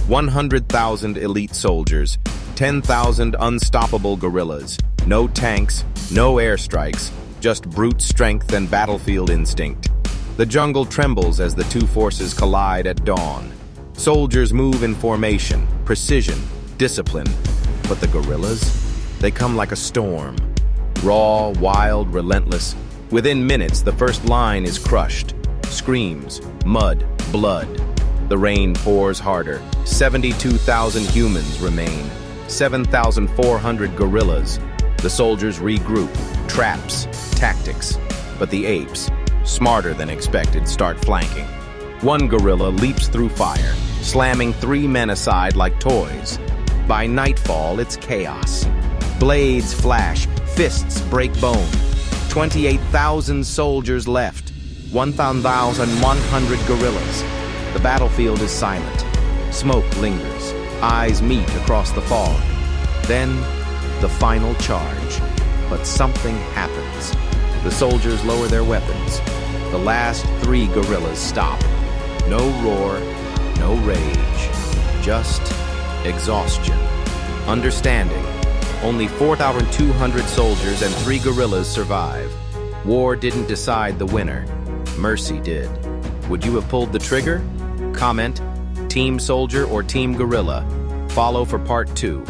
100,000 elite soldiers, 10,000 unstoppable guerrillas, no tanks, no airstrikes, just brute strength and battlefield instinct. The jungle trembles as the two forces collide at dawn. Soldiers move in formation, precision, discipline. But the guerrillas? They come like a storm. Raw, wild, relentless. Within minutes, the first line is crushed. Screams, mud, blood. The rain pours harder. 72,000 humans remain. 7,400 guerrillas. The soldiers regroup. Traps, tactics. But the apes, smarter than expected, start flanking. One guerrilla leaps through fire, slamming 3 men aside like toys. By nightfall, it's chaos. Blades flash, fists break bone. 28,000 soldiers left. 1,100 guerrillas. The battlefield is silent. Smoke lingers. Eyes meet across the fog. Then, the final charge. But something happens. The soldiers lower their weapons. The last 3 guerrillas stop. No roar, no rage. Just exhaustion. Understanding. Only 4,200 soldiers and 3 guerrillas survive. War didn't decide the winner. Mercy did. Would you have pulled the trigger? Comment, Team Soldier or Team Guerrilla. Follow for Part 2.